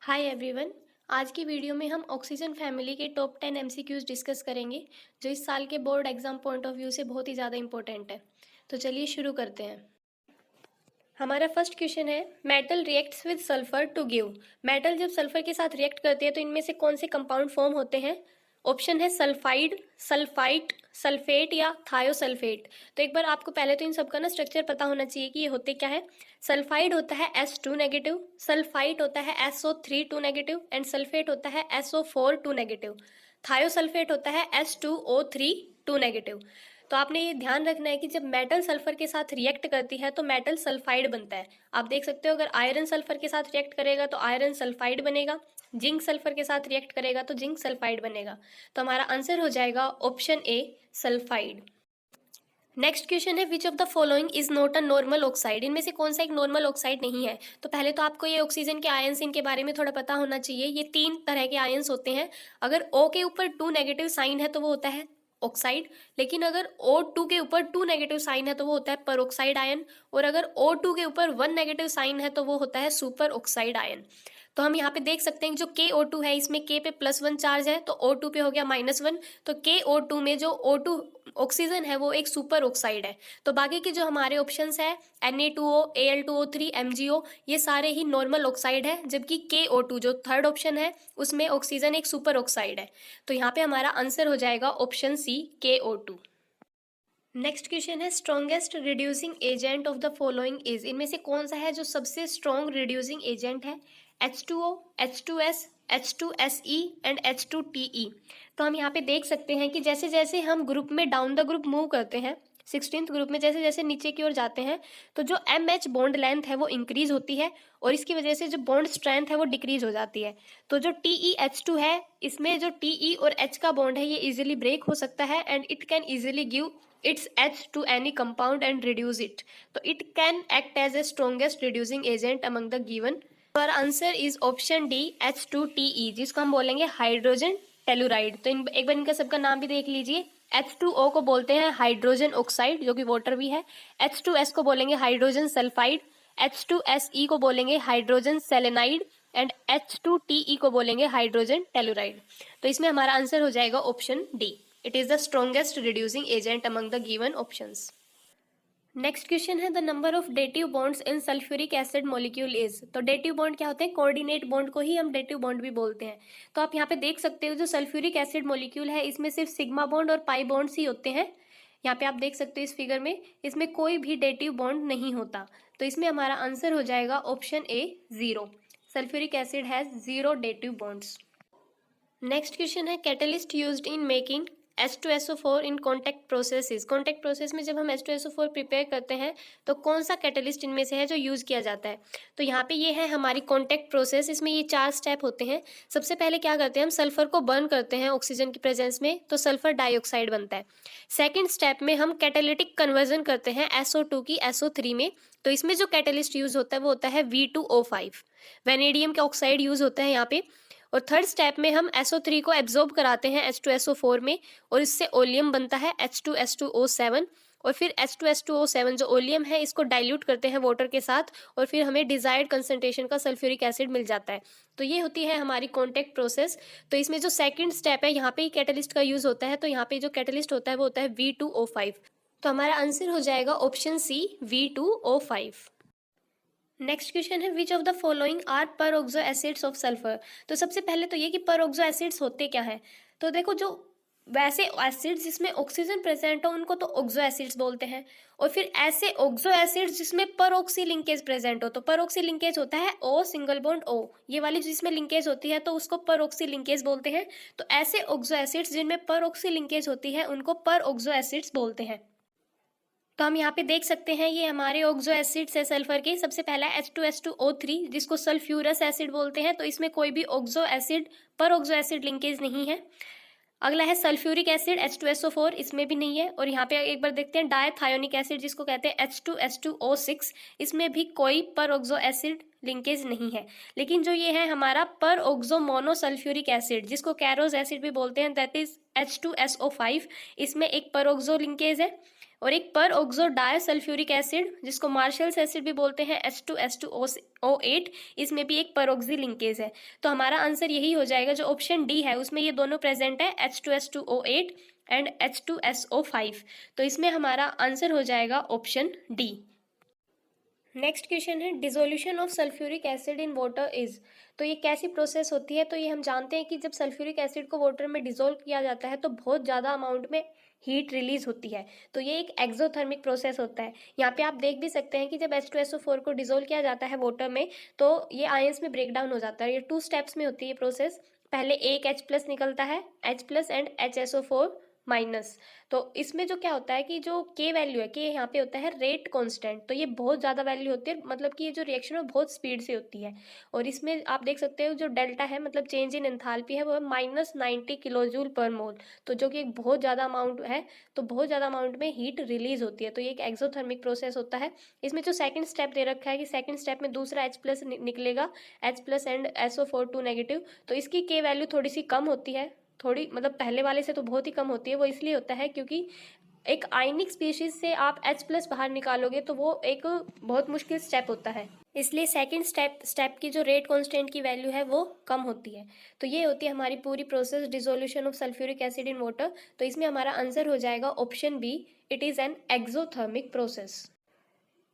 Hi everyone. आज की video में हम ऑक्सीजन फैमिली के टॉप 10 एमसीक्यूज डिस्कस करेंगे जो इस साल के board exam point of view से बहुत ही ज़्यादा इंपॉर्टेंट है। तो चलिए शुरू करते हैं। हमारा फर्स्ट क्वेश्चन है, metal reacts with sulphur to give. Metal जब सल्फर के साथ रिएक्ट करते हैं तो इनमें से कौन से कंपाउंड फॉर्म होते हैं? ऑप्शन है सल्फाइड, सल्फाइट, सल्फेट या थायोसल्फेट। तो एक बार आपको पहले तो इन सबका ना स्ट्रक्चर पता होना चाहिए कि ये होते क्या है। सल्फाइड होता है S2 नेगेटिव, सल्फाइट होता है SO3 2 नेगेटिव एंड सल्फेट होता है SO4 2 नेगेटिव। थायोसल्फेट होता है H2O3 2 नेगेटिव। तो आपने ये ध्यान रखना है कि जब मेटल सल्फर के साथ रिएक्ट करती है तो मेटल सल्फाइड बनता है। आप देख सकते हो अगर आयरन सल्फर के साथ रिएक्ट करेगा तो आयरन सल्फाइड बनेगा, जिंक सल्फर के साथ रिएक्ट करेगा तो जिंक सल्फाइड बनेगा। तो हमारा आंसर हो जाएगा option A sulphide. Next question है, which of the following is not a normal oxide. इनमें से कौन सा एक नॉर्मल ऑक्साइड नहीं है? तो पहले तो आपको ये ऑक्सीजन के आयंस इनके बारे में थोड़ा पता होना चाहिए। ये 3 तरह के आयंस होते हैं। अगर O के ऊपर 2 नेगेटिव साइन है तो वो होता है ऑक्साइड, लेकिन अगर O2 के ऊपर 2 नेगेटिव साइन है तो वो होता है परऑक्साइड आयन, और अगर O2 के ऊपर 1 नेगेटिव साइन है तो वो होता है सुपर ऑक्साइड आयन। तो हम यहाँ पे देख सकते हैं जो KO2 है इसमें K पे +1 चार्ज है तो O2 पे हो गया -1। तो KO2 में जो O2 ऑक्सीजन है वो एक सुपर ऑक्साइड है। तो बाकी के जो हमारे ऑप्शंस है Na2O, Al2O3, MgO, ये सारे ही नॉर्मल ऑक्साइड है, जबकि KO2 जो थर्ड ऑप्शन है उसमें ऑक्सीजन एक सुपर ऑक्साइड है। तो यहाँ पे हमारा आंसर हो जाएगा option C KO2। Next question है, strongest reducing agent of the following is. इनमें से कौन सा है जो सबसे स्ट्रॉन्ग रिड्यूसिंग एजेंट है? H2O, H2S, H2SE and H2TE। तो हम यहाँ पे देख सकते हैं कि जैसे जैसे हम ग्रुप में डाउन द ग्रुप मूव करते हैं, 16th ग्रुप में जैसे जैसे नीचे की ओर जाते हैं तो जो MH बॉन्ड लेंथ है वो इंक्रीज होती है और इसकी वजह से जो बॉन्ड स्ट्रेंथ है वो डिक्रीज हो जाती है। तो जो TeH2 है इसमें जो TE और H का बॉन्ड है ये इजीली ब्रेक हो सकता है and it can easily give its H to any compound and reduce it. So it can act as a strongest reducing agent among the given. Our answer is option D H2TE, जिसको हम बोलेंगे hydrogen telluride. तो एक बार इनका सबका नाम भी देख लीजिए। H2O को बोलते हैं हाइड्रोजन ऑक्साइड जो कि वाटर भी है, H2S को बोलेंगे हाइड्रोजन सल्फाइड, H2SE को बोलेंगे हाइड्रोजन सेलेनाइड एंड H2TE को बोलेंगे हाइड्रोजन टेलुराइड। तो इसमें हमारा आंसर हो जाएगा option D. It is the strongest reducing agent among the given options. Next question है, the number of dative bonds in sulphuric acid molecule is. तो dative bond क्या होते हैं? कोऑर्डिनेट बॉन्ड को ही हम डेटिव बॉन्ड भी बोलते हैं। तो आप यहाँ पे देख सकते हो जो सल्फ्यूरिक एसिड मॉलिक्यूल है इसमें सिर्फ सिग्मा बॉन्ड और पाई बॉन्ड्स ही होते हैं। यहाँ पे आप देख सकते हो इस फिगर में इसमें कोई भी डेटिव बॉन्ड नहीं होता। तो इसमें हमारा आंसर हो जाएगा option A 0। Sulphuric acid has 0 dative bonds. Next question है, catalyst used in making H2SO4 in contact processes. Contact process में जब हम H2SO4 प्रिपेयर करते हैं तो कौन सा कैटलिस्ट इनमें से है जो यूज़ किया जाता है? तो यहाँ पे ये है हमारी कॉन्टैक्ट प्रोसेस। इसमें ये 4 स्टेप होते हैं। सबसे पहले क्या करते हैं, हम सल्फर को बर्न करते हैं ऑक्सीजन की प्रेजेंस में तो सल्फर डाइऑक्साइड बनता है। सेकेंड स्टेप में हम कैटालिटिक कन्वर्जन करते हैं SO2 की SO3 में। तो इसमें जो कैटलिस्ट यूज़ होता है वो होता है V2O5, वेनेडियम का ऑक्साइड यूज़ होता है यहाँ पे। और थर्ड स्टेप में हम SO3 को एब्जॉर्ब कराते हैं H2SO4 में और इससे ओलियम बनता है H2S2O7। और फिर H2S2O7 जो ओलियम है इसको डाइल्यूट करते हैं वाटर के साथ और फिर हमें डिजायर्ड कंसंट्रेशन का सल्फ्यूरिक एसिड मिल जाता है। तो ये होती है हमारी कॉन्टैक्ट प्रोसेस। तो इसमें जो सेकंड स्टेप है यहाँ पे ही कैटलिस्ट का यूज होता है। तो यहाँ पे जो कैटलिस्ट होता है वो होता है V2O5। तो हमारा आंसर हो जाएगा ऑप्शन सी V2O5। नेक्स्ट क्वेश्चन है, which of the following are peroxo acids of sulphur. तो सबसे पहले तो ये कि परऑक्सो एसिड्स होते क्या है। तो देखो जो वैसे एसिड्स जिसमें ऑक्सीजन प्रेजेंट हो उनको तो ऑक्सो एसिड्स बोलते हैं, और फिर ऐसे ऑक्सो एसिड्स जिसमें परऑक्सी लिंकेज प्रेजेंट हो। तो परऑक्सी लिंकेज होता है O सिंगल बॉन्ड O, ये वाली जिसमें लिंकेज होती है तो उसको परऑक्सी लिंकेज बोलते हैं। तो ऐसे ऑक्सो एसिड्स जिनमें परऑक्सी लिंकेज होती है उनको परऑक्सो एसिड्स बोलते हैं। तो हम यहाँ पे देख सकते हैं ये हमारे ऑक्सो एसिड्स है सल्फर के। सबसे पहला H2S2O3 जिसको सल्फ्यूरस एसिड बोलते हैं, तो इसमें कोई भी ऑक्सो एसिड पर ऑक्सो एसिड लिंकेज नहीं है। अगला है सल्फ्यूरिक एसिड H2SO4, इसमें भी नहीं है। और यहाँ पे एक बार देखते हैं डायथायोनिक एसिड जिसको कहते हैं H2S2O6, इसमें भी कोई पर ऑक्सो एसिड लिंकेज नहीं है। लेकिन जो ये है हमारा पर ऑक्सो मोनोसल्फ्यूरिक एसिड, जिसको कैरोज एसिड भी बोलते हैं, दैट इज H2SO5, इसमें एक पर ऑक्सो लिंकेज है। और एक पर ऑक्सो डायसल्फ्यूरिक एसिड, जिसको मार्शल्स एसिड भी बोलते हैं, H2S2O8, इसमें भी एक पर ऑक्सी लिंकेज है। तो हमारा आंसर यही हो जाएगा, जो ऑप्शन डी है उसमें ये दोनों प्रेजेंट है, H2S2O8 एंड H2SO5। तो इसमें हमारा आंसर हो जाएगा ऑप्शन डी। नेक्स्ट क्वेश्चन है, dissolution of sulphuric acid in water is. तो ये कैसी प्रोसेस होती है? तो ये हम जानते हैं कि जब सल्फ्यूरिक एसिड को वाटर में डिसोल्व किया जाता है तो बहुत ज़्यादा अमाउंट में हीट रिलीज होती है। तो ये एक एक्सोथर्मिक प्रोसेस होता है। यहाँ पे आप देख भी सकते हैं कि जब H2SO4 को डिसोल्व किया जाता है वाटर में तो ये आयंस में ब्रेक डाउन हो जाता है। ये 2 स्टेप्स में होती है ये प्रोसेस। पहले एक H+ निकलता है, H+ एंड HSO4 माइनस। तो इसमें जो क्या होता है कि जो के वैल्यू है, के यहाँ पे होता है रेट कांस्टेंट, तो ये बहुत ज़्यादा वैल्यू होती है, मतलब कि ये जो रिएक्शन है बहुत स्पीड से होती है। और इसमें आप देख सकते हो जो डेल्टा है, मतलब चेंज इन एंथैल्पी है, वो है -90 किलोजूल पर मोल। तो जो कि एक बहुत ज़्यादा अमाउंट है, तो बहुत ज़्यादा अमाउंट में हीट रिलीज होती है। तो ये एक एक्सोथर्मिक प्रोसेस होता है। इसमें जो सेकंड स्टेप दे रखा है कि सेकंड स्टेप में दूसरा H+ निकलेगा, H+ एंड SO4 2 नेगेटिव। तो इसकी के वैल्यू थोड़ी सी कम होती है, थोड़ी मतलब पहले वाले से तो बहुत ही कम होती है। वो इसलिए होता है क्योंकि एक आयनिक स्पीशीज से आप H+ बाहर निकालोगे तो वो एक बहुत मुश्किल स्टेप होता है, इसलिए सेकंड स्टेप की जो रेट कांस्टेंट की वैल्यू है वो कम होती है। तो ये होती है हमारी पूरी process, dissolution of sulphuric acid in water. तो इसमें हमारा आंसर हो जाएगा option B, it is an exothermic process.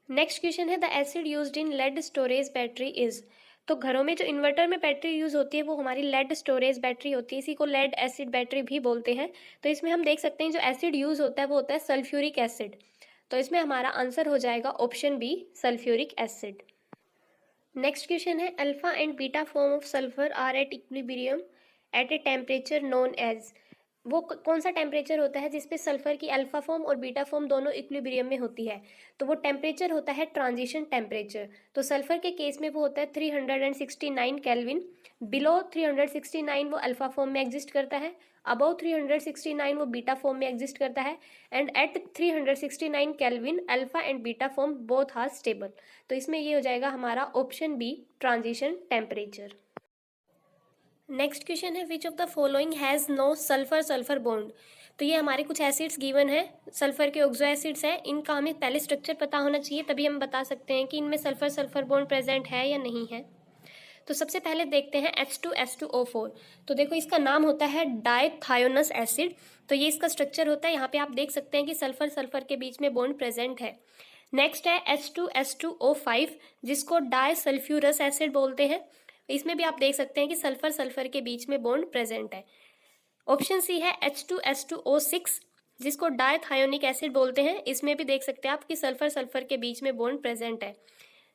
Next question है, the acid used in lead storage battery is. तो घरों में जो इन्वर्टर में बैटरी यूज़ होती है वो हमारी लेड स्टोरेज बैटरी होती है, इसी को लेड एसिड बैटरी भी बोलते हैं। तो इसमें हम देख सकते हैं जो एसिड यूज़ होता है वो होता है सल्फ्यूरिक एसिड। तो इसमें हमारा आंसर हो जाएगा option B, sulphuric acid. Next question है, alpha and beta form of sulphur are at equilibrium at a temperature known as. वो कौन सा टेम्परेचर होता है जिसपे सल्फर की अल्फा फॉर्म और बीटा फॉर्म दोनों इक्विलिब्रियम में होती है? तो वो टेम्परेचर होता है ट्रांजिशन टेम्परेचर। तो सल्फर के केस में वो होता है 369 केल्विन। बिलो 369 वो अल्फा फॉर्म में एग्जिस्ट करता है, अबव 369 वो बीटा फॉर्म में एग्जिस्ट करता है, and at 369 kelvin alpha and beta form both are stable. तो इसमें ये हो जाएगा हमारा option B, transition temperature. Next question है, which of the following has no sulphur sulphur bond. तो ये हमारे कुछ एसिड्स गिवन है, सल्फर के ऑक्सो एसिड्स हैं, इनका हमें पहले स्ट्रक्चर पता होना चाहिए, तभी हम बता सकते हैं कि इनमें सल्फर सल्फर बॉन्ड प्रेजेंट है या नहीं है। तो सबसे पहले देखते हैं H2S2O4। तो देखो इसका नाम होता है डायथायोनस एसिड। तो ये इसका स्ट्रक्चर होता है, यहाँ पे आप देख सकते हैं कि सल्फर सल्फर के बीच में बॉन्ड प्रेजेंट है। नेक्स्ट है H2S2O5, जिसको डायसल्फ्यूरस एसिड बोलते हैं। इसमें भी आप देख सकते हैं कि सल्फर सल्फर के बीच में बॉन्ड प्रेजेंट है। ऑप्शन सी है H2S2O6, जिसको डायथायोनिक एसिड बोलते हैं। इसमें भी देख सकते हैं आप कि सल्फर सल्फर के बीच में बॉन्ड प्रेजेंट है।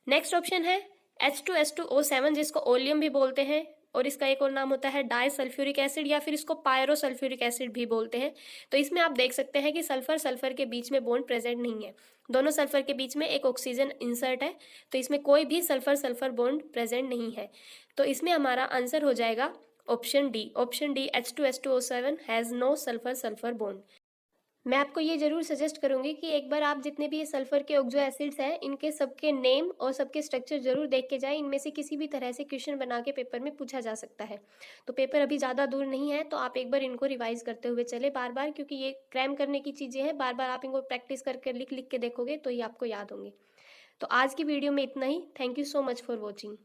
नेक्स्ट ऑप्शन है H2S2O7, जिसको ओलियम भी बोलते हैं, और इसका एक और नाम होता है डायसल्फ्यूरिक एसिड, या फिर इसको पायरोसल्फ्यूरिक एसिड भी बोलते हैं। तो इसमें आप देख सकते हैं कि सल्फर सल्फर के बीच में बॉन्ड प्रेजेंट नहीं है, दोनों सल्फर के बीच में एक ऑक्सीजन इंसर्ट है। तो इसमें कोई भी सल्फर सल्फर बॉन्ड प्रेजेंट नहीं है। तो इसमें हमारा आंसर हो जाएगा option D, option D, H2S2O7 has no sulphur sulphur bond. मैं आपको ये जरूर सजेस्ट करूंगी कि एक बार आप जितने भी ये सल्फर के ऑक्सो एसिड्स हैं इनके सबके नेम और सबके स्ट्रक्चर जरूर देख के जाएं। इनमें से किसी भी तरह से क्वेश्चन बना के पेपर में पूछा जा सकता है। तो पेपर अभी ज़्यादा दूर नहीं है, तो आप एक बार इनको रिवाइज करते हुए चले बार बार, क्योंकि ये क्रैम करने की चीज़ें हैं। बार बार आप इनको प्रैक्टिस करके लिख लिख के देखोगे तो ये आपको याद होंगे। तो आज की वीडियो में इतना ही। Thank you so much for watching.